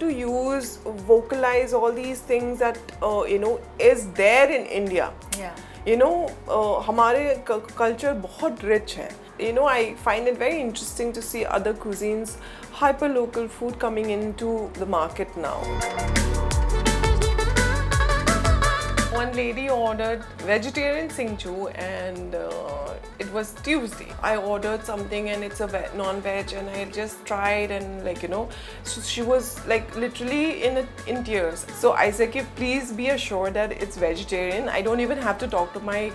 to vocalize all these things that is there in India. Yeah. हमारे culture बहुत rich है. I find it very interesting to see other cuisines, hyper local food coming into the market now. One lady ordered vegetarian singju and it was Tuesday. I ordered something and it's a non-veg and I just tried and so she was like literally in tears. So I said, please be assured that it's vegetarian. I don't even have to talk to my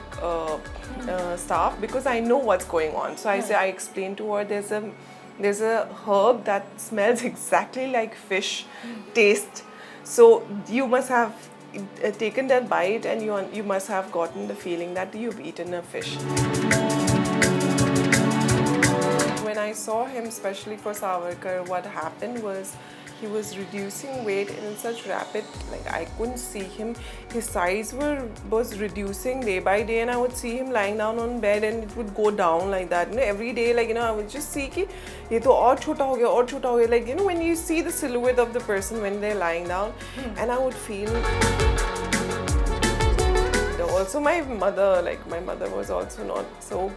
staff because I know what's going on. So I explained to her there's a herb that smells exactly like fish taste. So you must have taken that bite and you must have gotten the feeling that you've eaten a fish. When I saw him, especially for Savarkar, what happened was he was reducing weight in such rapid, I couldn't see him. His size was reducing day by day and I would see him lying down on bed and it would go down like that. Every day, I would just see कि ये तो और छोटा हो गया, और छोटा हो गया. When you see the silhouette of the person when they're lying down, and I would feel. Also, my mother was also not so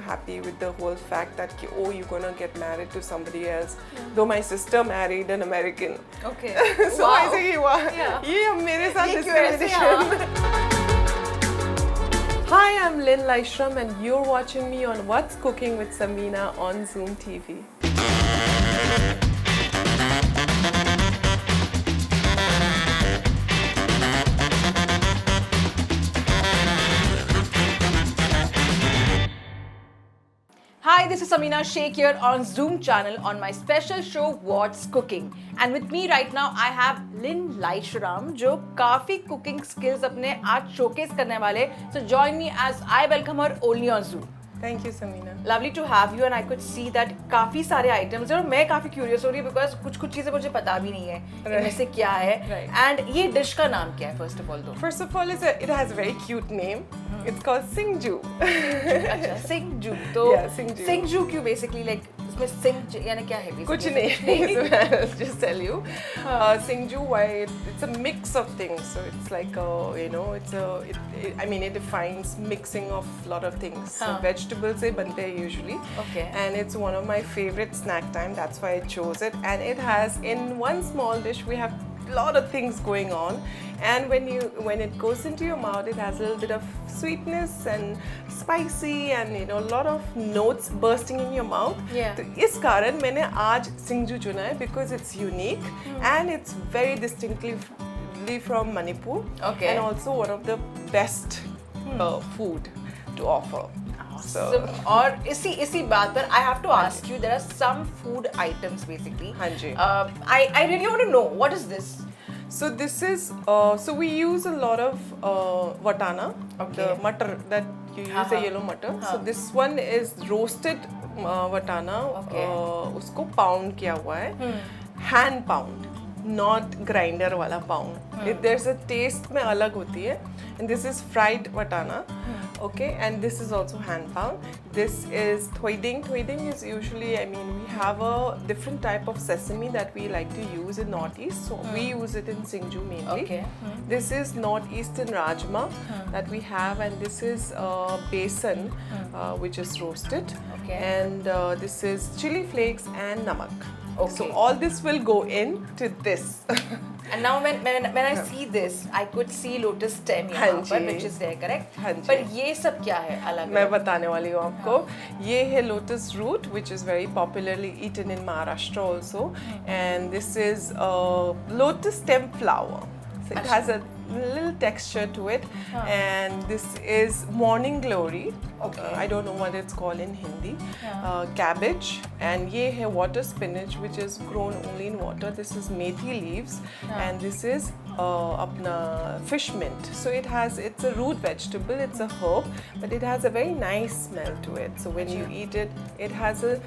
happy with the whole fact that you're gonna get married to somebody else. Though my sister married an American. Okay. So wow. I say, ये मेरे साथ discrimination. Hi, I'm Lynn Laishram and you're watching me on What's Cooking with Samina on Zoom TV. Hi, this is Samina Sheikh here on Zoom channel on my special show What's Cooking. And with me right now I have Lynn Laishram जो काफी cooking skills अपने आज showcase करने वाले. So join me as I welcome her only on Zoom. Thank you, Samina. Lovely to have you and I could see that काफी सारे items हैं और मैं काफी curious हो रही हूँ because कुछ चीजें मुझे पता भी नहीं है इनमें से क्या है. And ये dish का नाम क्या है first of all though? First of all, it has a very cute name. It's called Singju. अच्छा, Singju. तो yeah, Singju. Singju क्यों basically इसमें Sing यानी क्या है? कुछ नहीं. I'll just tell you. Singju, why it's a mix of things. So it's like it defines mixing of a lot of things. So vegetables से बनते हैं usually. Okay. And it's one of my favorite snack time. That's why I chose it. And it has in one small dish we have a lot of things going on. And when it goes into your mouth, it has a little bit of sweetness and spicy and a lot of notes bursting in your mouth. Yeah. तो इस कारण मैंने आज सिंगजू चुना है because it's unique and it's very distinctly from Manipur. Okay. And also one of the best food to offer. So, और इसी बात पर I have to ask you, there are some food items basically. हाँ जी. I really want to know what is this. So this is so we use a lot of watana, the matar that you use, the yellow matar. So this one is roasted watana. Okay. उसको pound किया हुआ है, hand pound, not grinder वाला pound. There's a taste में अलग होती है. And this is fried watana. Okay, and this is also hand pound. This is thoiding. Thoiding is usually, we have a different type of sesame that we like to use in Northeast. So we use it in Singju mainly. Okay. This is Northeastern rajma that we have, and this is besan, which is roasted. Okay. And this is chili flakes and namak. Okay. So all this will go into this. And now when I see this, I could see lotus stem यहाँ पर, which is there, correct? हाँ जी. पर ये सब क्या है अलग? मैं बताने वाली हूँ आपको. ये है lotus root, which is very popularly eaten in Maharashtra also, and this is lotus stem flower. So it has a little texture to it, and this is morning glory. Okay. I don't know what it's called in Hindi. Cabbage, and ये है water spinach, which is grown only in water. This is methi leaves, and this is अपना fish mint. So it's a root vegetable. It's a herb, but it has a very nice smell to it. So when you eat it, it has a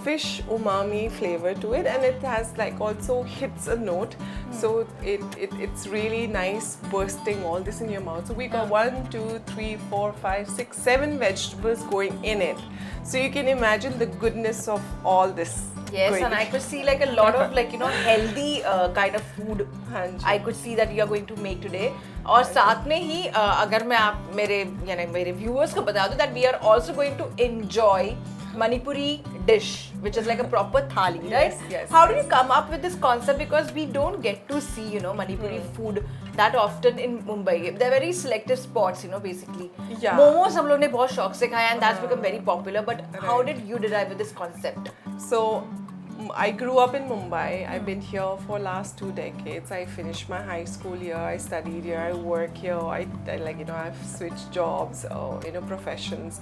fish umami flavor to it, and it has also hits a note. So it's really nice bursting all this in your mouth. So we got 1, 2, 3, 4, 5, 6, 7 vegetables going in it. So you can imagine the goodness of all this. Yes, कोई and I could see like a lot of like healthy kind of food. हाँ जी. I could see that you are going to make today. और साथ में ही अगर मैं आप मेरे viewers को बता दूं that we are also going to enjoy Manipuri dish, which is like a proper thali, right? Yes. How did you come up with this concept? Because we don't get to see, Manipuri food that often in Mumbai. They're very selective spots, basically. Yeah. Momos हम लोग ने बहुत शौक से खाया and that's become very popular. But how did you derive with this concept? So I grew up in Mumbai. I've been here for last 2 decades. I finished my high school here. I studied here. I work here. I've switched jobs, professions.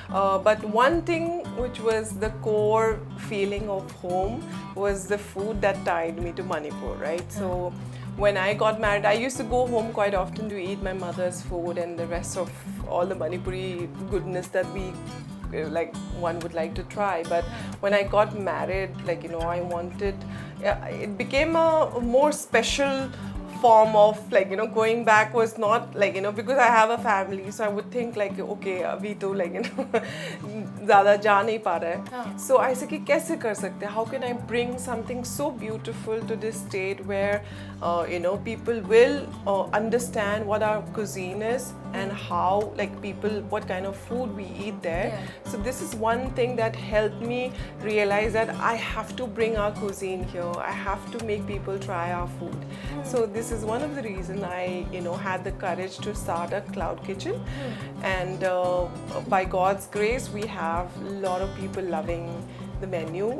But one thing which was the core feeling of home was the food that tied me to Manipur, right? So when I got married, I used to go home quite often to eat my mother's food and the rest of all the Manipuri goodness that one would like to try. But when I got married, I wanted, it became a more special form of going back was not because I have a family, so I would think okay abhi to ज़्यादा जा नहीं पा रहा है. So I said कि कैसे कर सकते हैं? How can I bring something so beautiful to this state where people will understand what our cuisine is and how what kind of food we eat there. Yeah. So this is one thing that helped me realize that I have to bring our cuisine here. I have to make people try our food. So this is one of the reasons I had the courage to start a cloud kitchen. And by God's grace, we have a lot of people loving the menu,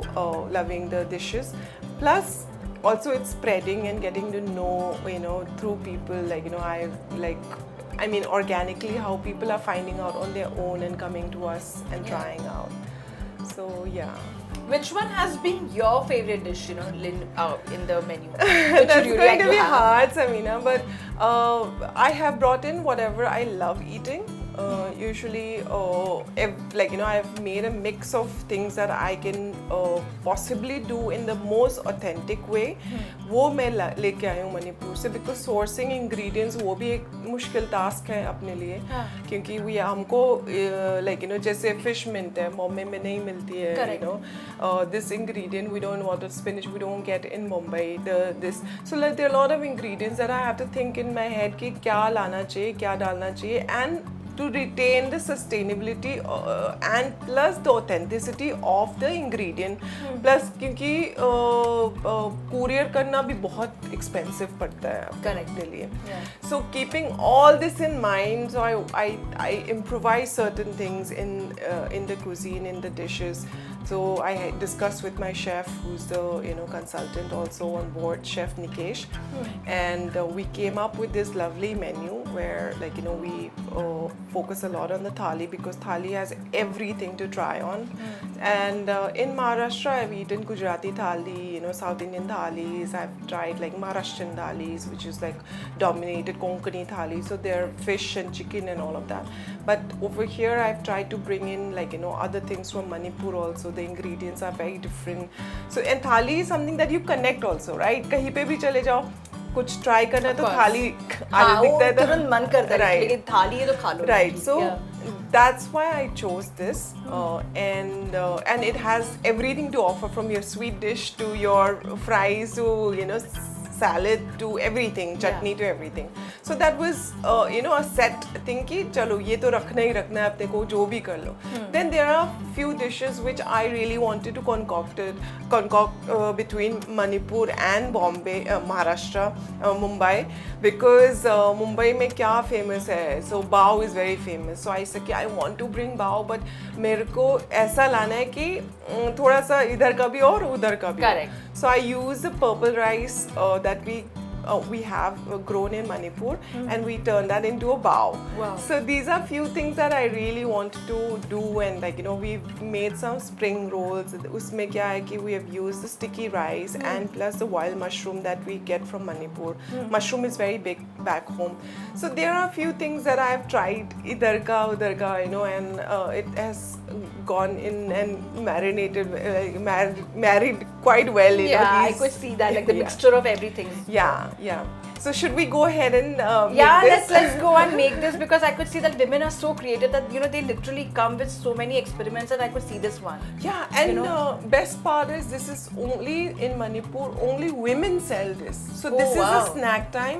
loving the dishes. Plus, also it's spreading and getting to know, through people, organically how people are finding out on their own and coming to us and trying out. So, yeah. Which one has been your favorite dish, Lynn, in the menu? That's going to be hard, Samina, but I have brought in whatever I love eating. Usually, I've made a mix of things that I can possibly do in the most authentic way. वो मैं लेके आई हूँ मणिपुर से, because sourcing ingredients वो भी एक मुश्किल task है अपने लिए, क्योंकि हमको जैसे fish मिलते हैं Mumbai में नहीं मिलती है, this ingredient we don't want, spinach we don't get in Mumbai, so there are a lot of ingredients that I have to think in my head कि क्या लाना चाहिए, क्या डालना चाहिए, and to retain the sustainability and plus the authenticity of the ingredient. Plus क्योंकि courier करना भी बहुत expensive पड़ता है अपने लिए. So keeping all this in mind, so I improvise certain things in the cuisine, in the dishes. So I discussed with my chef, who's the consultant also on board, Chef Nikesh, and we came up with this lovely menu where we focus a lot on the thali, because thali has everything to try on. And in Maharashtra, I've eaten Gujarati thali, South Indian thalis. I've tried Maharashtrian thalis, which is dominated Konkani thali. So they're fish and chicken and all of that. But over here, I've tried to bring in other things from Manipur also. The ingredients are very different. So and thali is something that you connect also, right? कहीं पे भी चले जाओ, कुछ try करना है तो थाली आगे दिखता है, तुरंत मन करता है, लेकिन थाली है तो खा लो. Right. So that's why I chose this, and it has everything to offer, from your sweet dish to your fries to salad to everything, chutney to everything. So that was a set thing कि चलो ये तो रखना ही रखना है अपने को, जो भी कर लो. Then there are few dishes which I really wanted to concoct between Manipur and Bombay, Maharashtra, Mumbai, because Mumbai में क्या famous है? So bao is very famous. So I said कि I want to bring bao, but मेरे को ऐसा लाना है कि थोड़ा सा इधर का भी और उधर का भी. Correct. So I use the purple rice that we have grown in Manipur, and we turn that into a bao. Wow. So these are few things that I really wanted to do, and we've made some spring rolls. Usme kya hai ki we have used the sticky rice and plus the wild mushroom that we get from Manipur. Mushroom is very big back home. So there are a few things that I've tried idhar ka udhar ka, you know, and it has gone in and married quite well, you know. I could see that, like the Yeah. mixture of everything. Yeah. So should we go ahead and make Yeah, this? let's go and make this, because I could see that women are so creative that, you know, they literally come with so many experiments, and I could see this one. Yeah, and You know? best part is this is only in Manipur, only women sell this. So this Oh, is a wow. snack time.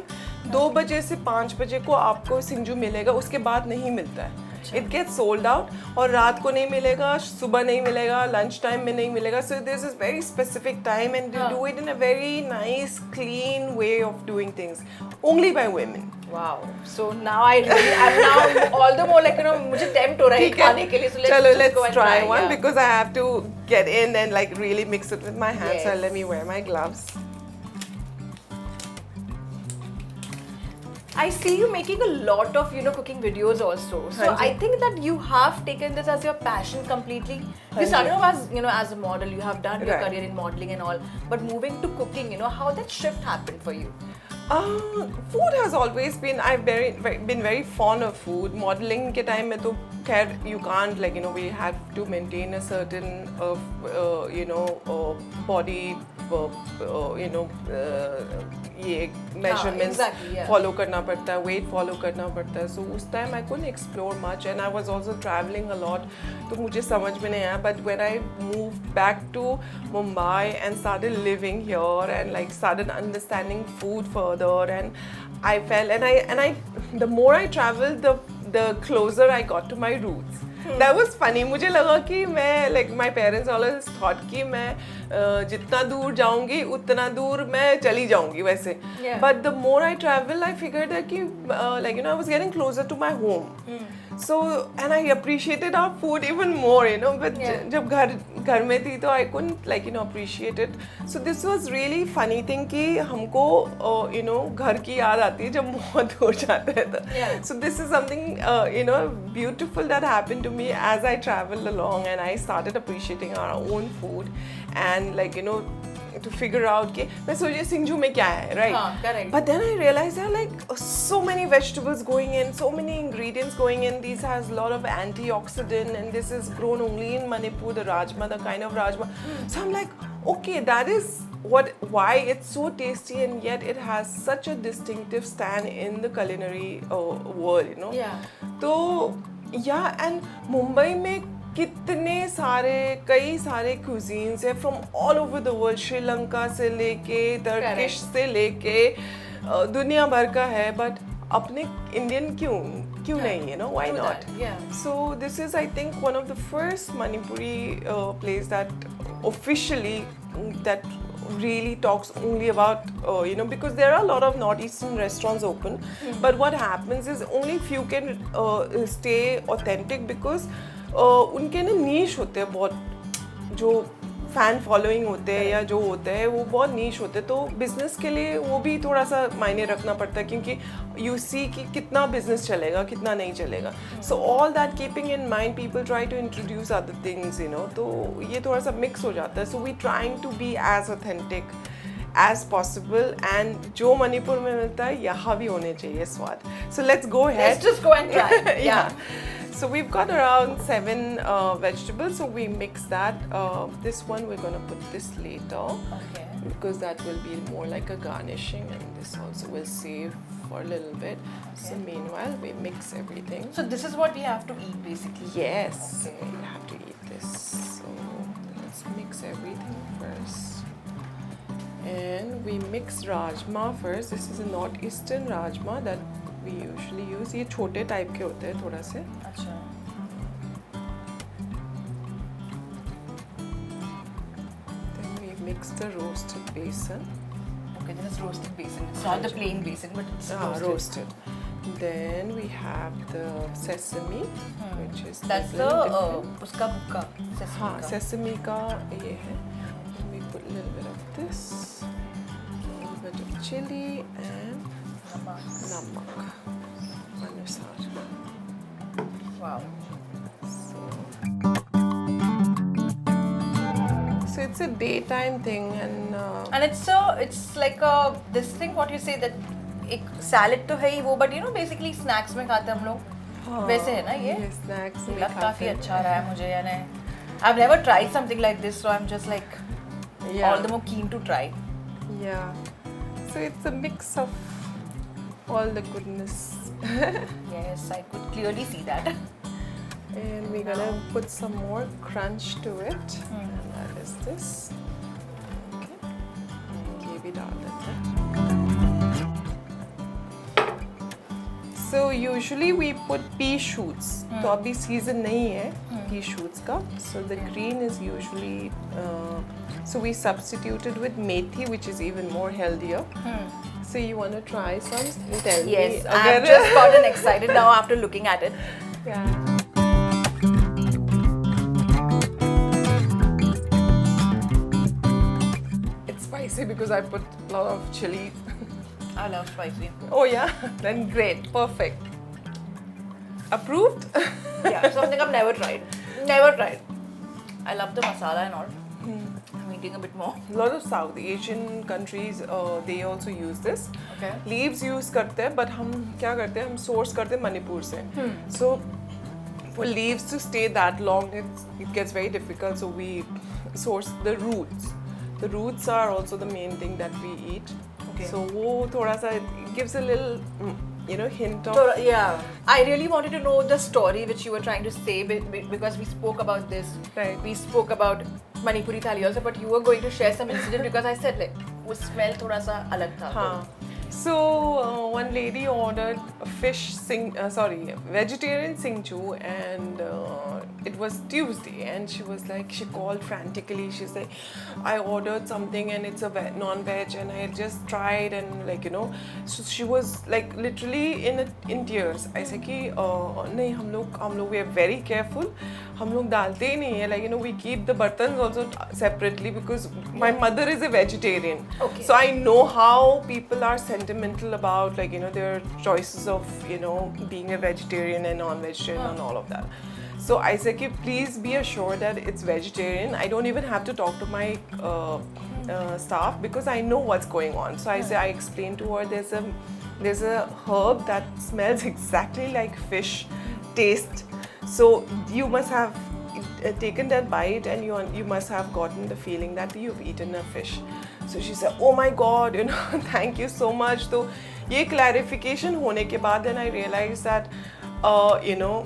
2 बजे से 5 बजे को आपको सिंजू मिलेगा, उसके बाद नहीं मिलता है. It gets sold out, और रात को नहीं मिलेगा, सुबह नहीं मिलेगा, lunch time में नहीं मिलेगा. So this is very specific time, and they do it in a very nice, clean way of doing things. Only by women. Wow. So now I'm now all the more like, you know, मुझे tempt हो रहा है ठीक है. खाने के लिए. So चलो, just go let's and try one, yeah. because I have to get in and like really mix it with my hands. Yes. So let me wear my gloves. I see you making a lot of, you know, cooking videos also. So हाँ जी. I think that you have taken this as your passion completely. You started off as, you know, as a model. You have done your Right. career in modeling and all. But moving to cooking, you know, how that shift happened for you? Food has always been, I've been very fond of food. Modeling के time में तो खैर you can't, like, you know, we have to maintain a certain you know body you know ये measurements exactly, yeah. follow करना पड़ता है, weight follow करना पड़ता है. So उस time I couldn't explore much, and I was also traveling a lot, तो मुझे समझ में नहीं आया. But when I moved back to Mumbai and started living here and like started understanding food further, and I felt, and I the more I traveled, the closer I got to my roots. That was funny. मुझे लगा कि मैं, like, my parents always thought कि मैं जितना दूर जाऊंगी उतना दूर मैं चली जाऊंगी वैसे. Yeah. But the more I travel, I figured that कि like, you know, I was getting closer to my home. So, and I appreciated our food even more, you know. But Yeah. जब घर में थी तो I couldn't, like, you know, appreciate it. So this was really funny thing कि हमको you know घर की याद आती है जब बहुत दूर जाते हैं तो. Yeah. So this is something you know beautiful that happened to me as I traveled along, and I started appreciating our own food, and like, you know, to figure out कि मैं सोची सिंजू में क्या है, right? हाँ, correct. But then I realized there are like so many vegetables going in, so many ingredients going in. These has a lot of antioxidant, and this is grown only in Manipur, the rajma, the kind of rajma. So I'm like, okay, that is why it's so tasty, and yet it has such a distinctive stand in the culinary world, you know. Yeah. तो yeah, and Mumbai में कितने सारे कई सारे cuisines है from all over the world. Sri Lanka से लेके Turkish से लेके दुनिया भर का है, but अपने इंडियन क्यों नहीं, you know, why True not? that, yeah. So this is, I think, one of the first Manipuri place that officially that really talks only about you know, because there are a lot of northeastern restaurants open, but what happens is only few can stay authentic, because उनके ना niche होते हैं बहुत, जो fan following होते हैं या जो होते हैं वो बहुत नीश होते हैं. तो बिजनेस के लिए वो भी थोड़ा सा मायने रखना पड़ता है, क्योंकि यू सी कि कितना बिजनेस चलेगा कितना नहीं चलेगा. So all that keeping in mind people try to introduce other things, you know. तो ये थोड़ा सा मिक्स हो जाता है. So we trying to be as authentic as possible, and जो मणिपुर में मिलता है यहाँ भी होने चाहिए स्वाद. So let's go ahead. Let's just go and try. Yeah. So we've got around 7 vegetables, so we mix that. This one we're gonna put this later, Okay. because that will be more like a garnishing, and this also will save for a little bit. So meanwhile we mix everything. So this is what we have to eat basically. Yes, Okay. we have to eat this. So let's mix everything first. And we mix rajma first. This is a northeastern rajma that we usually use. ये छोटे type के होते हैं थोड़ा से. अच्छा. Then we mix the roasted besan. Okay, this is roasted besan. It's not the plain besan, but it's Roasted. Then we have the sesame, which is That's a the little different. uska bukka. Sesame हाँ, ka. sesame का ये है. We put a little bit of this, a little bit of chili and namak. Anusar. Wow. So it's a daytime thing, and And it's like this thing what you say that एक salad तो है ही वो, but you know basically snacks में खाते हैं हम लोग, वैसे है ना ये? स्नैक्स में लग काफी अच्छा रहा है मुझे, यानी I've never tried something like this, so I'm just like all the more keen to try. Yeah. So it's a mix of all the goodness. Yes, I could clearly see that. And we're gonna put some more crunch to it. And that is this. Okay. ये भी डाल देते हैं. So usually we put pea shoots. तो अभी season नहीं है pea shoots का. So the green is usually so we substituted with methi, which is even more healthier. So you want to try some? Tell me. Yes, I've just gotten excited now after looking at it. Yeah. It's spicy because I put a lot of chili. I love spicy. Oh yeah, then great, perfect. Approved? Yeah, something I've never tried. Never tried. I love the masala and all. I'm eating a bit more. A lot of South Asian countries, they also use this. Okay. Leaves use करते हैं, but हम क्या करते हैं? हम source करते हैं मणिपुर से. So for leaves to stay that long, it gets very difficult. So we source the roots. The roots are also the main thing that we eat. Okay. So वो थोड़ा सा it gives a little, you know, hint of. So, yeah, I really wanted to know the story which you were trying to say because we spoke about this. Right. We spoke about Manipuri thali also, but you were going to share some incident because I said like वो smell थोड़ा सा अलग था. हाँ. So one lady ordered a vegetarian singchu, and it was Tuesday, and she called frantically. She's like, I ordered something and it's a non-veg, and I had just tried, and like, you know, so she was like literally in tears. I said कि नहीं, हम लोग we are very careful. हम लोग डालते ही नहीं है, like, you know, we keep the bartans also separately because my mother is a vegetarian. Okay. So I know how people are sentimental about, like, you know, their choices of, you know, being a vegetarian and non-vegetarian and all of that. So I said, please be assured that it's vegetarian. I don't even have to talk to my staff because I know what's going on. So I explained to her there's a herb that smells exactly like fish taste. So you must have taken that bite and you must have gotten the feeling that you've eaten a fish. So she said, oh my God, you know, thank you so much. So ये clarification होने के बाद then I realized that, you know,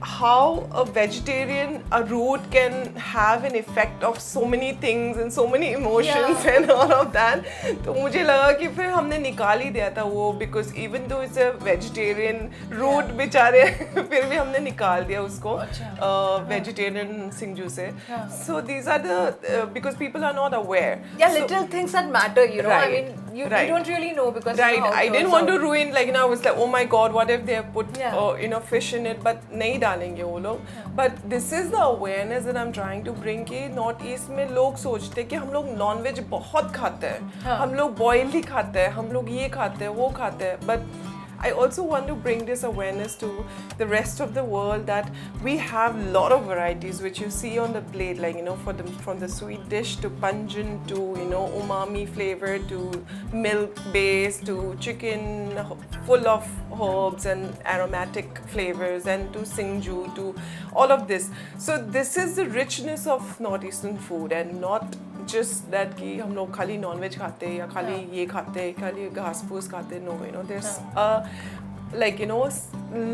how a vegetarian, a root can have an effect of so many things and so many emotions and all of that. तो मुझे लगा कि फिर हमने निकाल ही दिया था वो, because even though it's a vegetarian root बेचारे फिर भी हमने निकाल दिया उसको vegetarian सिंजू से. So these are the because people are not aware. Yeah, little things that matter, you know. Right, I mean, you don't really know because right. You know how I it didn't turns want out. to ruin, like, you know, I was like, oh my God, what if they have put you know, fish in it, but नहीं डालेंगे वो लोग. But this is the awareness that I'm trying to bring कि North East में लोग सोचते हैं कि हम लोग non-veg बहुत खाते हैं, हम लोग boiled ही खाते हैं, हम लोग ये खाते हैं, वो खाते हैं. But I also want to bring this awareness to the rest of the world that we have a lot of varieties which you see on the plate, like, you know, from the sweet dish to pungent to, you know, umami flavor to milk based to chicken full of herbs and aromatic flavors and to singju to all of this. So this is the richness of Northeastern food and not just that कि हम लोग खाली non-veg खाते हैं या खाली ये खाते हैं, खाली घास फूस खाते हैं. No, you know, there's like, you know,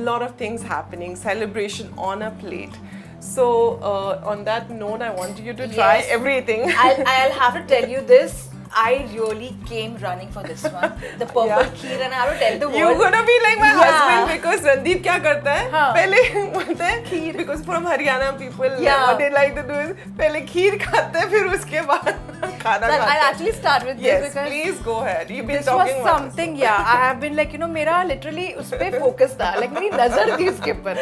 lot of things happening, celebration on a plate. So on that note, I want you to try everything. I'll have to tell you this. I really came running for this one. The purple kheer, and I have to tell the world. You're gonna be like my husband because Randeep क्या करता है? पहले बोलते हैं खीर, because from Haryana people what they like to do is पहले खीर खाते हैं फिर उसके बाद खाना खाते हैं. I'll actually start with this because please go ahead. You've been this talking was something. I have been like, you know, मेरा literally उस पे focus था, like मेरी नजर थी उसके ऊपर.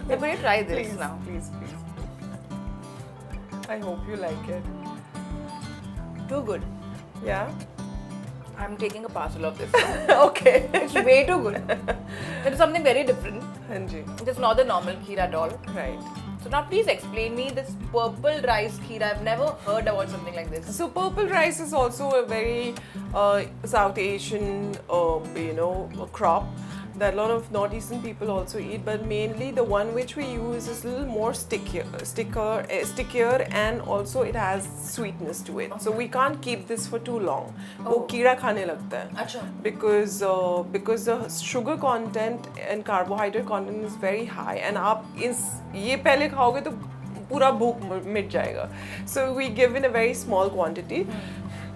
I'm going to try this now. Please. I hope you like it. Too good. Yeah? I'm taking a parcel of this. Okay. It's way too good. It's something very different. हाँ जी. It's not the normal kheer at all. Right. So So now please explain me this purple rice kheer. I've never heard about something like this. So purple rice is also a very South Asian, crop that a lot of northeastern people also eat. But mainly the one which we use is a little more stickier, and also it has sweetness to it. So we can't keep this for too long. वो कीड़ा खाने लगता है. अच्छा. Because the sugar content and carbohydrate content is very high, and आप ये पहले खाओगे तो पूरा भूख मिट जाएगा. So we give in a very small quantity.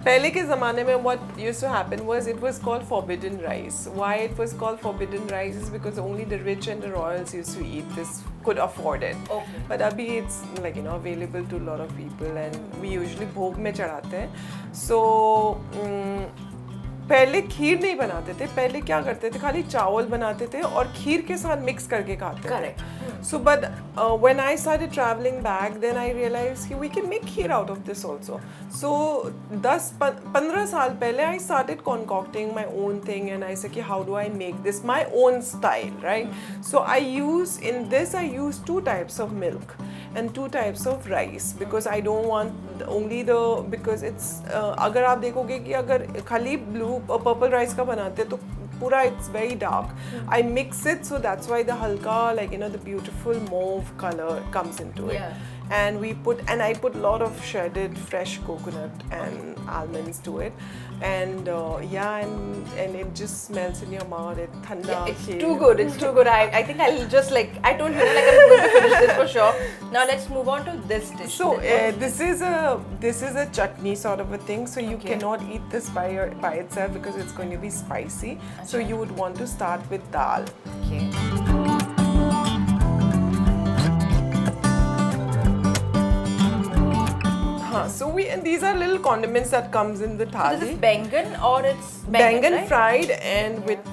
पहले के ज़माने में what used to happen was it was called forbidden rice. Why it was called forbidden rice is because only the rich and the royals used to eat this, could afford it. Okay. But अभी it's available to a lot of people, and we usually भोग में चढ़ाते हैं. So पहले खीर नहीं बनाते थे. पहले क्या करते थे, खाली चावल बनाते थे और खीर के साथ मिक्स करके खाते थे. Correct. So but when I started traveling back, then I realized we can make kheer out of this also. So 10-15 साल पहले I started concocting my own thing, and I said how do I make this my own style, right? So I use 2 types of milk and 2 types of rice, because I don't want only because it's अगर आप देखोगे कि अगर खाली blue purple rice का बनाते तो पूरा it's very dark. I mix it, so that's why the halka, the beautiful mauve color comes into it. Yeah. And I put a lot of shredded fresh coconut and almonds to it, and and it just melts in your mouth. It's thanda. Yeah, it's too good. It's too good. I think I'll just I told you I'm going to finish this for sure. Now let's move on to this dish. So this is a chutney sort of a thing. So you cannot eat this by itself because it's going to be spicy. So you would want to start with dal. Okay. So and these are little condiments that comes in the thali. So this is bangan, or it's bangan right? fried and with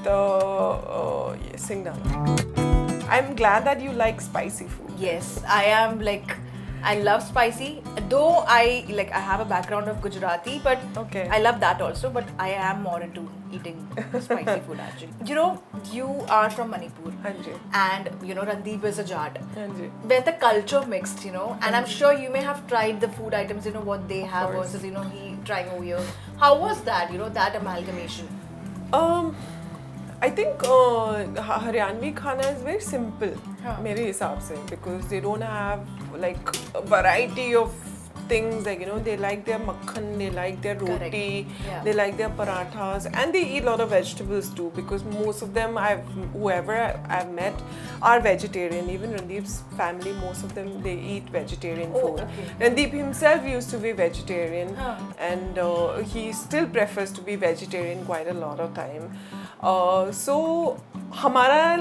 singdana. I'm glad that you like spicy food. Yes, I am I love spicy. Though I have a background of Gujarati, but I love that also. But I am more into eating spicy food actually. You are from Manipur, Hanji. and Randeep is a Jat. Hanji. Where the culture mixed, and I'm sure you may have tried the food items, what they have versus he trying over here. How was that? That amalgamation. I think Haryanvi khana is very simple, मेरे हिसाब से, because they don't have a variety of things they like their makhan, they like their roti, they like their parathas, and they eat a lot of vegetables too, because most of them whoever I've met are vegetarian. Even Randeep's family, most of them they eat vegetarian food. Randeep himself used to be vegetarian, and he still prefers to be vegetarian quite a lot of time. So हमारा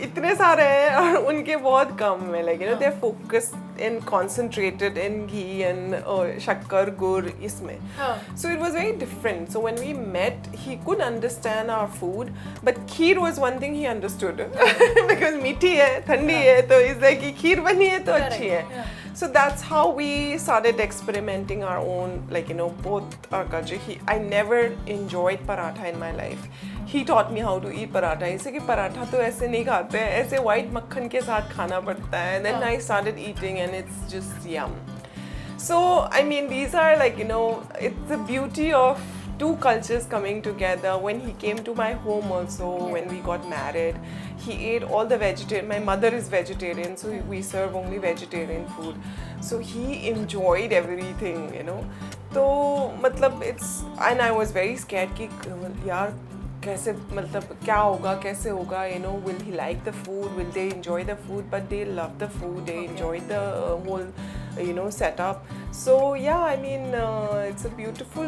इतने सारे हैं और उनके बहुत कम है. They're focused and concentrated in ghee and shakkar, gur इसमें. So it was very different. So when we met, he couldn't understand our food, but kheer was one thing he understood because मीठी है, ठंडी है, तो it's like कि खीर बनी है तो अच्छी है. So that's how we started experimenting our own, both our culture. I never enjoyed paratha in my life. He taught me how to eat paratha. He said कि पराठा तो ऐसे नहीं खाते हैं, ऐसे white मक्खन के साथ खाना पड़ता है. And then I started eating, and it's just yum. So I mean, these are it's the beauty of two cultures coming together. When he came to my home also, when we got married, he ate all the vegetarian. My mother is vegetarian, so we serve only vegetarian food. So he enjoyed everything, So it's, and I was very scared कि यार कैसे क्या होगा, कैसे होगा, will he like the food, will they enjoy the food? But they loved the food, they enjoyed the whole setup. So yeah, I mean it's a beautiful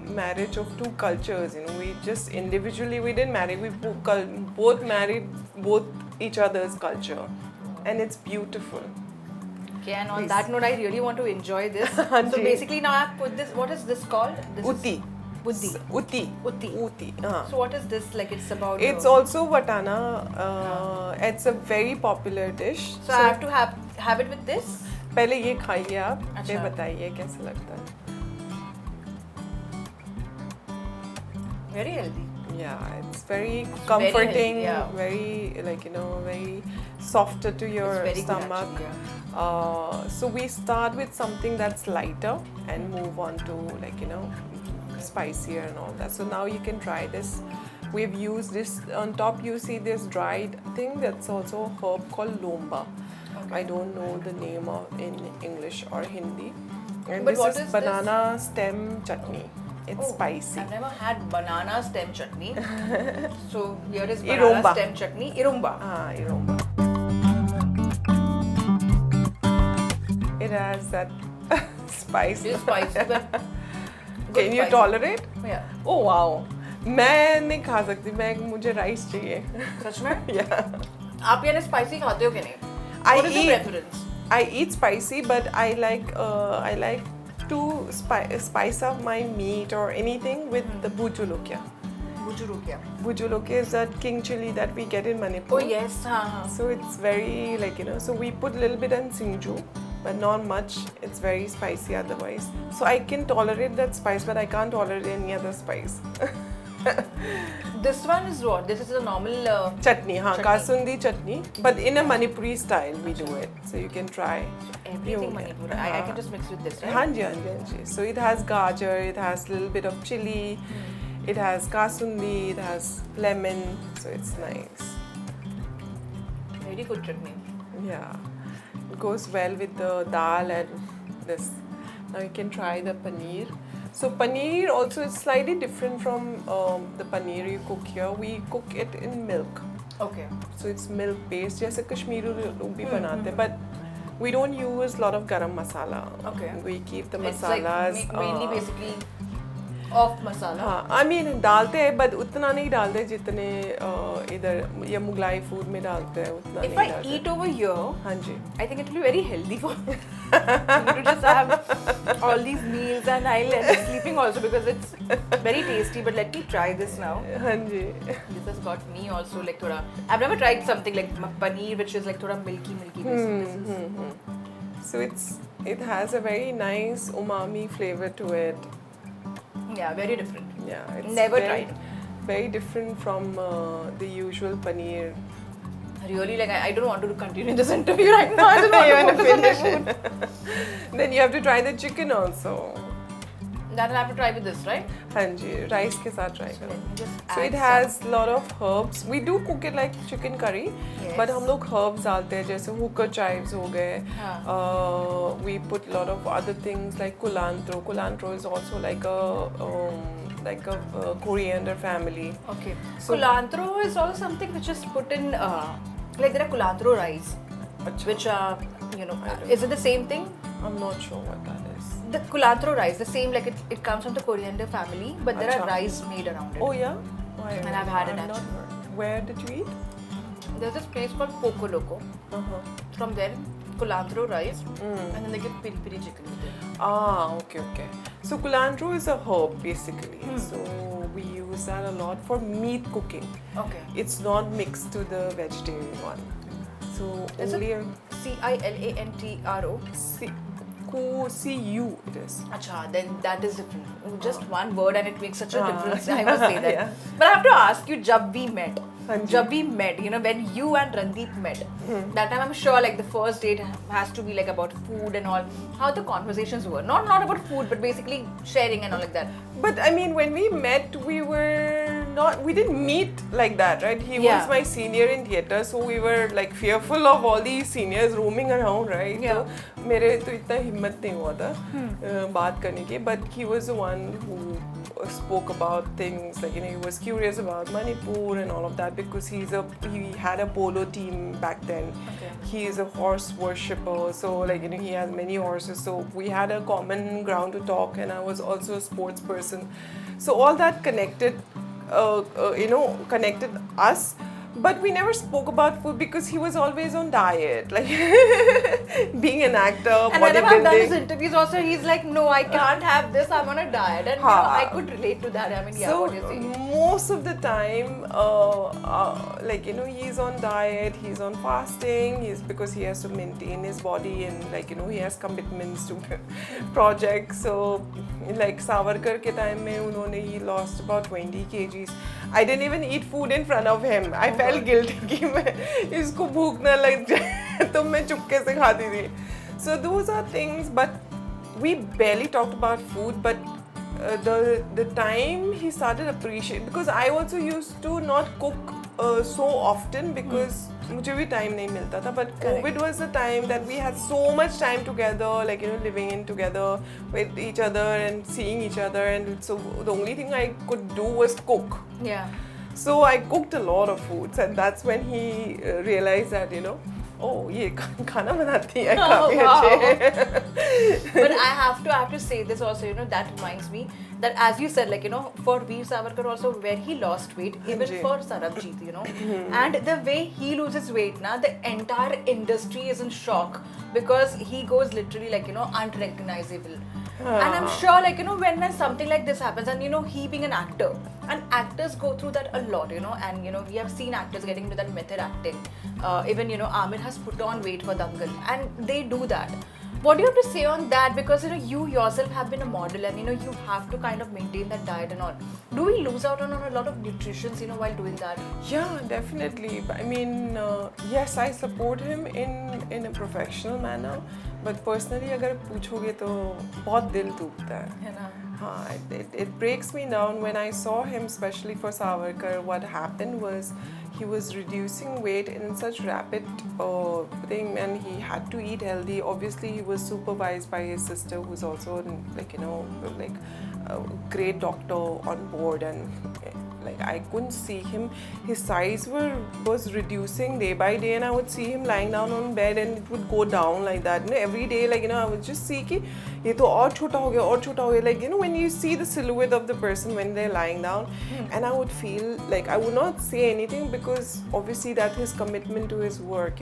marriage of two cultures. We just individually, we didn't marry, we both married both each other's culture, and it's beautiful. Okay, and on that note, I really want to enjoy this. So basically now I've put this, what is this called? This Utti. Utti. So what is this, it's about? It's also vatana. It's a very popular dish. So I have to have it with this? पहले ये खाइए आप, फिर बताइए कैसा लगता है. Very healthy. Yeah, it's very comforting, healthy, very like very softer to your very good stomach. actually, So we start with something that's lighter and move on to like spicier and all that. So now you can try this. We've used this on top. You see this dried thing that's also a herb called lomba. I don't know the name of in English or Hindi. And But this what is is banana stem chutney. It's spicy. I've never had banana stem chutney. So here is banana Irumba. stem chutney. Irumba. Irumba. It has that spice. It's spicy, but Can you tolerate? Yeah. Oh wow. मैं नहीं खा सकती. मुझे rice चाहिए. सच में? Yeah. आप यानी spicy खाते हो क्या नहीं? I What is eat. your preference? I eat spicy, but I like to spice up my meat or anything with the bujulukia. Bujurukia. Bujulukia is that king chili that we get in Manipur. Oh yes, हाँ. So it's very so we put a little bit in singju, but not much. It's very spicy otherwise. So I can tolerate that spice, but I can't tolerate any other spice. This one is what? This is a normal Chutney, हाँ, Chutney. Kasundi chutney, but in a Manipuri style we do it. So you can try. everything You- Manipur. I can just mix with this, right? Hanji, hanji, hanji. So it has gajar, it has a little bit of chili, it has kasundi, it has lemon. So it's nice. Very good chutney. Yeah, it goes well with the dal and this. Now you can try the paneer. So paneer also is slightly different from the paneer you cook here. We cook it in milk. Okay. So it's milk based. जैसे कश्मीरी लोग भी बनाते हैं, but we don't use a lot of garam masala. Okay. We keep the It's like masalas. mainly basically of masala. हाँ, I mean डालते हैं, but उतना नहीं डालते जितने इधर या मुगलाई फूड में डालते हैं उतना If नहीं I डालते. eat over here, हाँ जी. I think it will be very healthy for me. To just have all these meals and I'll end up sleeping also because it's very tasty. But let me try this now. हाँ जी. This has got me also like thoda. I've never tried something like paneer which is like thoda milky basically. So it has a very nice umami flavor to it. Yeah, very different. Yeah, it's Never very, tried. Very different from the usual paneer. Really, like I don't want to continue this interview right now. I just want to finish it. Then you have to try the chicken also. That I'll have to try with this, right? हाँ जी, rice के साथ try करो. Just So it add has a lot of herbs. We do cook it like chicken curry, Yes. but हम लोग herbs डालते हैं जैसे hookah chives हो गए. हाँ. We put a lot of other things like culantro. Culantro is also like a coriander family. Okay. So- Culantro is also something which is put in like there are culantro rice, Achha. which is it the same thing? I'm not sure what that is. The culantro rice, the same like it comes from the coriander family, but there are Acha. rice made around it. Oh yeah? Why? And I've had it I've not actually. heard. Where did you eat? There's this place called Poco Loco. From there, culantro rice, and then they give piri piri chicken with it. Ah, okay. So culantro is a herb basically. So we use that a lot for meat cooking. Okay. It's not mixed to the vegetarian one. So Is only it Cilantro? C-U it is. Acha, then that is different. Just one word and it makes such a difference. I must say that. Yeah. But I have to ask you, जब we met, हाँ जी. when you and Randeep met, that time I'm sure like the first date has to be like about food and all. How the conversations were, not about food, but basically sharing and all like that. But I mean, when we met, we didn't meet like that, right? He Yeah. was my senior in theatre, so we were like fearful of all these seniors roaming around, right? Yeah. तो मेरे तो इतना हिम्मत नहीं हुआ था बात करने की, but he was the one who spoke about things like he was curious about Manipur and all of that because he had a polo team back then. Okay. He is a horse worshipper, so he has many horses, so we had a common ground to talk, and I was also a sports person, so all that connected us. But we never spoke about food because he was always on diet, like being an actor, And whenever I've done his bodybuilding. interviews also, he's like, no, I can't have this, I'm on a diet. And I could relate to that. I mean, yeah, So what you're saying. most of the time, he's on diet, he's on fasting, because he has to maintain his body and he has commitments to projects. So like Savarkar ke time mein he lost about 20 kgs. I didn't even eat food in front of him. I felt guilty कि मैं इसको भूख ना लग जाए तो मैं चुपके से खाती थी. So those are things, but we barely talked about food, but the time he started appreciating, because I also used to not cook so often because मुझे भी time नहीं मिलता था, but COVID was the time that we had so much time together, like living in together with each other and seeing each other, and so the only thing I could do was cook. Yeah. So I cooked a lot of foods, and that's when he realized that oh, ये खाना बनाती है काफी अच्छे. But I have to say this also, that reminds me that, as you said, like, for Veer Savarkar also, where he lost weight, even for Sarabjit, and the way he loses weight, the entire industry is in shock because he goes literally like, unrecognizable. And I'm sure, like, when something like this happens, and he being an actor, and actors go through that a lot, and we have seen actors getting into that method acting. Even Amir has put on weight for Dangal, and they do that. What do you have to say on that? Because you yourself have been a model, and you have to kind of maintain that diet and all. Do we lose out on a lot of nutrition, while doing that? Yeah, definitely. I mean, yes, I support him in a professional manner, but personally, अगर पूछोगे तो बहुत दिल टूटता है ना? हाँ, it breaks me down when I saw him, especially for Savarkar. What happened was he was reducing weight in such rapid thing, and he had to eat healthy. Obviously, he was supervised by his sister, who's also like a great doctor on board, and like I couldn't see him. His size was reducing day by day, and I would see him lying down on bed, and it would go down like that. Every day, like I would just see कि ये तो और छोटा हो गया, और छोटा हो गया. Like when you see the silhouette of the person when they're lying down, and I would feel like I would not say anything because obviously that's his commitment to his work,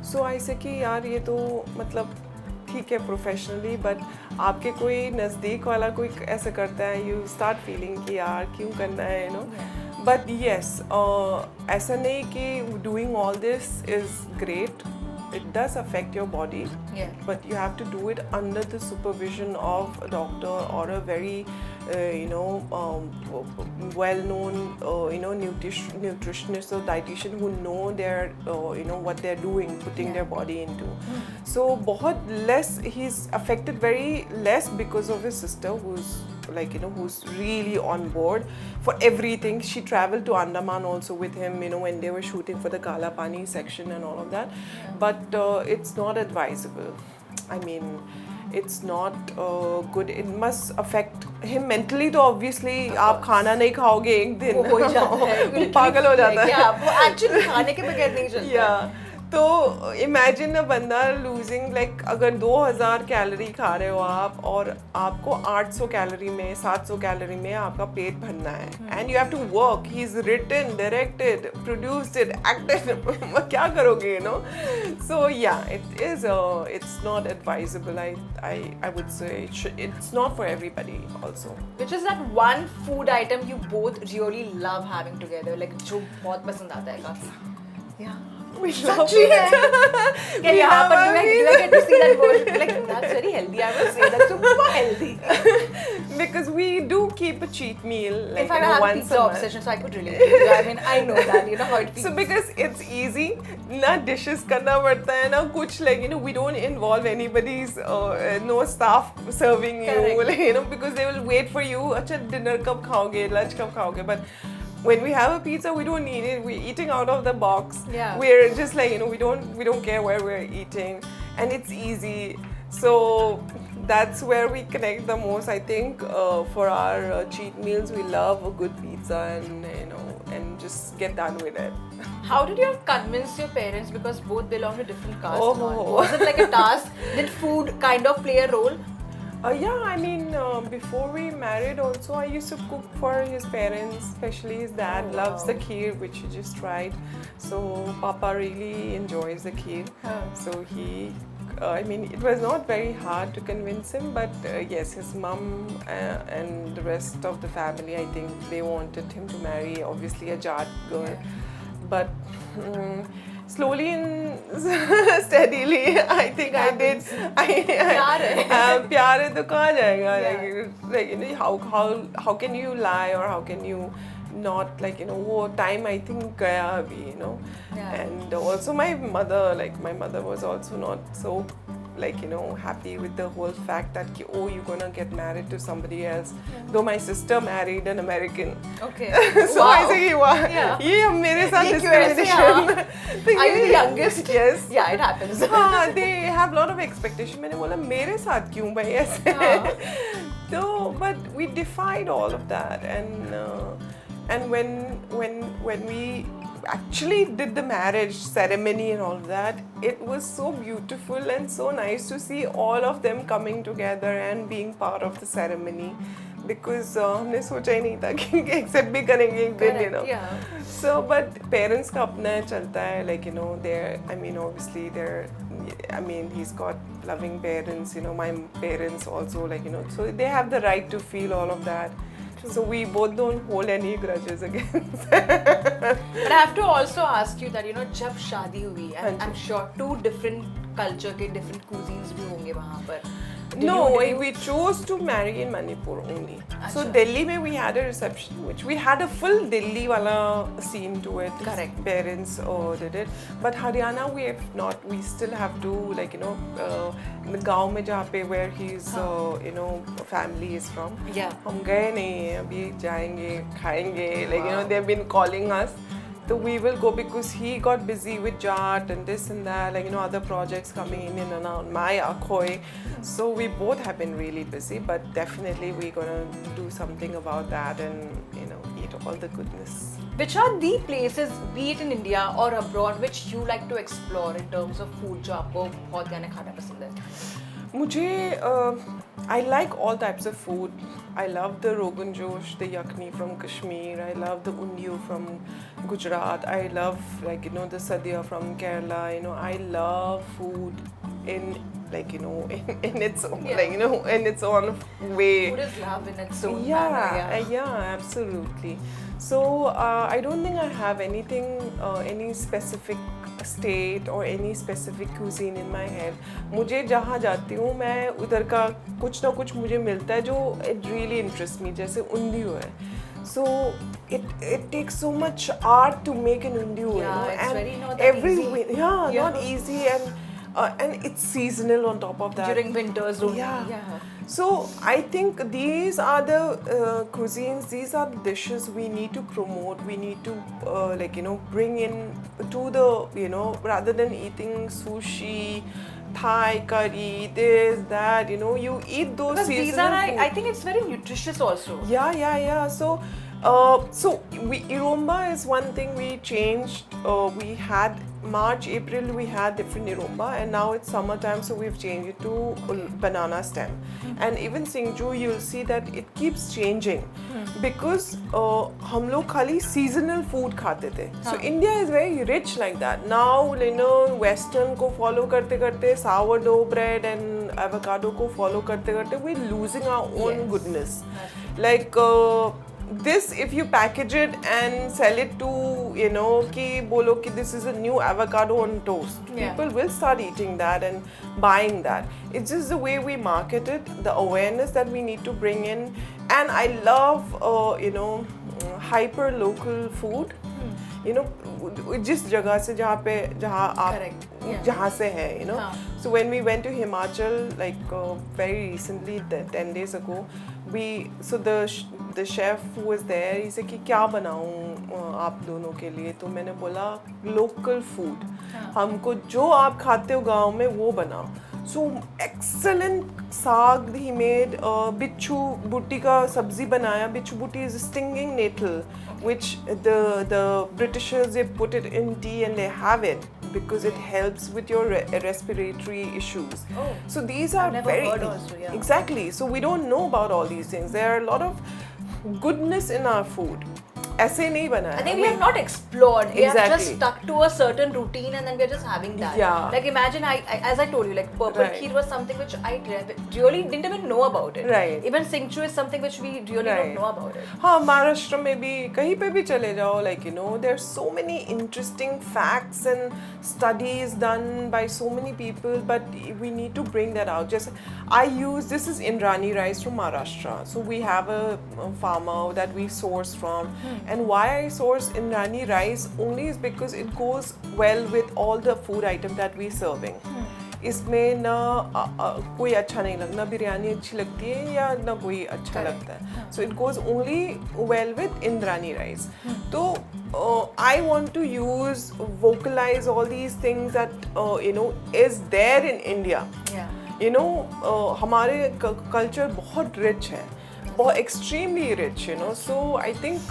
So I said कि यार ये तो मतलब ठीक है professionally, but आपके कोई नज़दीक वाला कोई ऐसा करता है, यू स्टार्ट फीलिंग कि यार क्यों करना है, बट येस, ऐसा नहीं कि doing all this is great. It does affect your body, but you have to do it under the supervision of a doctor or a very well-known nutritionist or dietitian who know their what they're doing, putting their body into. So बहुत less, he's affected very less because of his sister, who's who's really on board for everything. She traveled to Andaman also with him, when they were shooting for the Kala Pani section and all of that. But it's not advisable. I mean, it's not good. It must affect him mentally. तो obviously आप खाना नहीं खाओगे एक दिन, वो हो जाता है, पागल हो जाता है. वो actually खाने के बगैर नहीं चलता. तो इमेजिन अ बंदा लूजिंग, लाइक अगर 2000 कैलोरी खा रहे हो आप, और आपको 800 कैलोरी में 700 कैलोरी में आपका पेट भरना है, and you have to work. He is written, directed, produced it, acted. क्या करोगे, सो या it's not advisable. I would say it's not for everybody also. Which is that one food item you both really love having together, like जो बहुत पसंद आता है काफी. Yeah. We love it. Yeah, yeah, but do I get to see that version? Like, that's very healthy, I would say. That's super healthy. Because we do keep a cheat meal, like, in fact, I have pizza obsession, so I could relate to you. I mean, I know that, how it feels. So because it's easy, na dishes karna padta hai, na kuch, like, we don't involve anybody's, no staff serving you, like, because they will wait for you. Acha, dinner kab khaoge, lunch kab khaoge, but when we have a pizza, we don't need it. We're eating out of the box. Yeah. We're just like, we don't care where we're eating, and it's easy. So that's where we connect the most. I think for our cheat meals, we love a good pizza, and just get done with it. How did you convince your parents, because both belong to different castes? Was it like a task? Did food kind of play a role? Yeah, I mean, before we married also, I used to cook for his parents, especially his dad loves the kheer, which he just tried. So Papa really enjoys the kheer. So I mean, it was not very hard to convince him, but yes, his mum and the rest of the family, I think they wanted him to marry, obviously, a Jat girl. But slowly and steadily, I think I did. प्यार है तो कहाँ जाएगा? Like how can you lie, or how can you not like, you know, वो time I think गया अभी, you know. Yeah. And also my mother was also not so like, you know, happy with the whole fact that ki, oh, you're gonna get married to somebody else. Though my sister married an American. Okay. So Wow. I say Yeah. ये अब मेरे साथ ये क्यों ऐसे, हाँ? discrimination. Are you the youngest? Yes. Yeah, it happens. हाँ, they have lot of expectation. मैंने बोला मेरे साथ क्यों भाई ऐसे? So, but we defied all of that, and when we actually did the marriage ceremony and all that, it was so beautiful and so nice to see all of them coming together and being part of the ceremony, because हमने सोचा ही नहीं था कि accept भी करेंगे एक दिन, you know. Yeah. So, but parents का अपना चलता है, like, you know, obviously he's got loving parents, you know, my parents also, like, you know, so they have the right to feel all of that. So we both don't hold any grudges against. But I have to also ask you that, you know, जब शादी हुई, and I'm sure two different culture के different cuisines भी होंगे वहाँ पर. No, we chose to marry in Manipur only. So Delhi में we had a reception, which we had a full Delhi वाला scene to it. Correct. Parents did it, but Haryana we have not. We still have to, like, you know, the गाँव में जहाँ पे where his you know family is from. Yeah. हम गए नहीं हैं, अभी जाएंगे, खाएंगे. Like, you know, they've been calling us. So we will go because he got busy with Jat and this and that, like, you know, other projects coming in and out. My Akhoi. So we both have been really busy, but definitely we're gonna do something about that and, you know, eat all the goodness. Which are the places, be it in India or abroad, which you like to explore in terms of food जो आपको बहुत गाने खाना पसंद है? मुझे I like all types of food. I love the Rogan Josh, the yakni from Kashmir. I love the undiyu from Gujarat. I love, like, you know, the sadhya from Kerala. You know, I love food in, like, you know, in its own, like, you know, in its own way. Food is love in its own Yeah, manner. yeah, absolutely. So I don't think I have anything, any specific state or any specific cuisine in my head. मुझे जहाँ जाती हूँ मैं उधर का कुछ ना कुछ मुझे मिलता है जो it really interests me. जैसे उंदियू है. So it takes so much art to make an undiyu, Yeah, you know, it's and very not that easy. not easy, and it's seasonal on top of that. During winters only. Yeah. So I think these are the cuisines, these are the dishes we need to promote. We need to like, you know, bring in to the, you know, rather than eating sushi, Thai curry, this, that, you know, you eat those Because seasonal these are, food. I think it's very nutritious also. Yeah. So, Iromba is one thing we changed. We had March, April, we had different Iromba, and now it's summertime, so we've changed it to banana stem. And even Singju, you'll see that it keeps changing because हम लोग खाली seasonal food खाते थे. So India is very rich like that. Now, you know, Western को follow करते करते sourdough bread and avocado को follow करते करते we're losing our own goodness. Like this, if you package it and sell it to, you know, कि बोलो कि this is a new avocado on toast, people will start eating that and buying that. It's just the way we market it, the awareness that we need to bring in. And I love, you know, hyper local food. You know, जिस जगह से जहाँ आप जहाँ से है, you know. So when we went to Himachal, like very recently, 10 days ago, the chef who was there, he said कि क्या बनाऊँ आप दोनों के लिए. तो मैंने बोला local food. हमको जो आप खाते हो गाँव में वो बनाओ. So excellent saag he made. Bichu butti का सब्जी बनाया. Bichu butti is a stinging nettle, which the Britishers, they put it in tea and they have it because it helps with your respiratory issues. Oh. So these are I've never very heard also, yeah. Exactly. So we don't know about all these things. There are a lot of goodness in our food. ऐसे नहीं बना है. I think we have not explored. We have Exactly. just stuck to a certain routine and then we are just having that. Yeah. Like imagine, as I told you, like purple kheer was something which I really didn't even know about it. Right. Even Singchu is something which we really don't know about it. हाँ, महाराष्ट्र में भी कहीं पे भी चले जाओ, like, you know, there's so many interesting facts and studies done by so many people, but we need to bring that out. Just this is Indrani rice from Maharashtra. So we have a farmer that we source from. And why I source Indrani rice only is because it goes well with all the food item that we serving. इसमें ना कोई अच्छा नहीं लगता, ना बिरयानी अच्छी लगती है या ना कोई अच्छा लगता है. So it goes only well with Indrani rice. तो I want to vocalize all these things that is there in India. हमारे culture बहुत rich है, बहुत extremely rich, So I think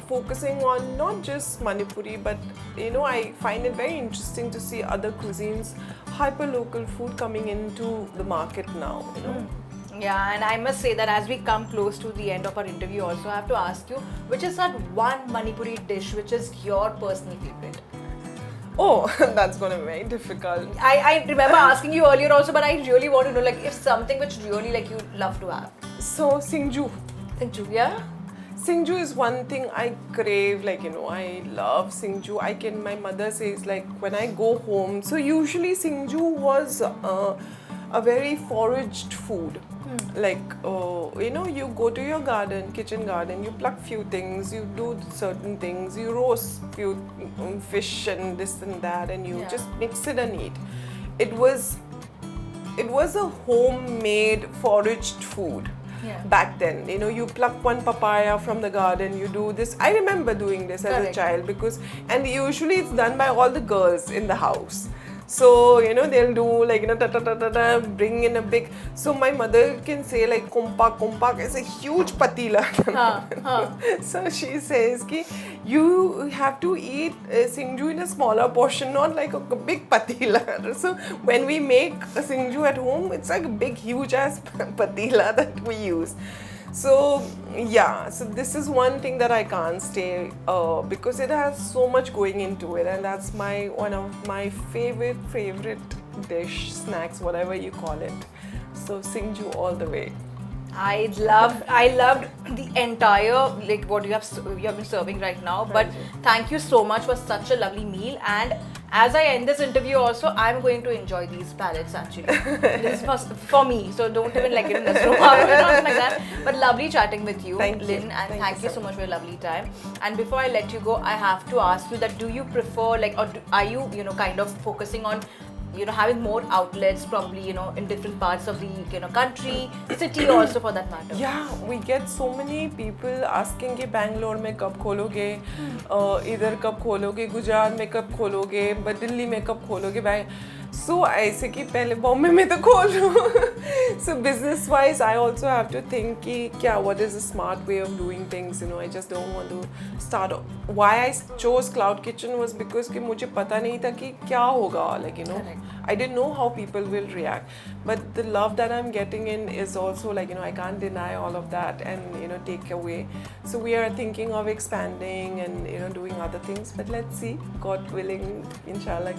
focusing on not just Manipuri, but I find it very interesting to see other cuisines, hyper local food coming into the market now. Yeah, and I must say that as we come close to the end of our interview, also I have to ask you, which is that one Manipuri dish which is your personal favorite? Oh, that's going to be very difficult. I remember asking you earlier also, but I really want to know, like, if something which really like you love to have. So Singju. Singju, yeah. Singju is one thing I crave, I love Singju. My mother says, like, when I go home, so usually Singju was a very foraged food. Like, you go to your kitchen garden, you pluck few things, you do certain things, you roast few fish and this and that, and you just mix it and eat. It was a homemade foraged food. Back then, you pluck one papaya from the garden, you do this. I remember doing this as a child and usually it's done by all the girls in the house. So, they'll do like, bring in a big, so my mother can say like, kumpak is a huge patila. So she says ki, you have to eat Singju in a smaller portion, not like a big patila. So when we make a Singju at home, it's like a big, huge ass patila that we use. So so this is one thing that I can't stay because it has so much going into it, and that's one of my favorite dish, snacks, whatever you call it. So Singju all the way. I loved the entire like what you have been serving right now. But thank you so much for such a lovely meal. And as I end this interview, also I'm going to enjoy these palettes actually. This is for me, so don't even like get in this room or something like that. But lovely chatting with you, Lynn, and thank you so much for your lovely time. And before I let you go, I have to ask you that do you prefer are you kind of focusing on having more outlets probably in different parts of the country, city also for that matter? Yeah, we get so many people asking कि Bangalore में कब खोलोगे, इधर कब खोलोगे, गुजरात में कब खोलोगे, दिल्ली में कब खोलोगे. So ऐसे कि पहले बॉम्बे में तो खोल लो. So business wise I also have to think कि what is a smart way of doing things. I just don't want to start. Why I chose Cloud Kitchen was because कि मुझे पता नहीं था कि क्या होगा, I didn't know how people will react, but the love that I'm getting in is also I can't deny all of that and take away. So we are thinking of expanding and doing other things, but let's see, God willing, inshallah.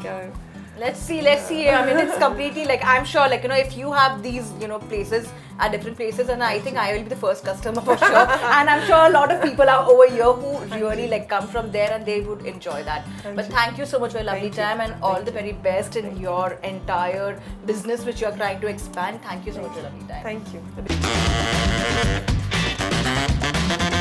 Let's see. I mean, it's completely I'm sure if you have these places at different places, and I think I will be the first customer for sure. And I'm sure a lot of people are over here who really come from there and they would enjoy that. Thank you so much for your lovely time and all the very best in your entire business which you are trying to expand. Thank you so much for your lovely time. Thank you.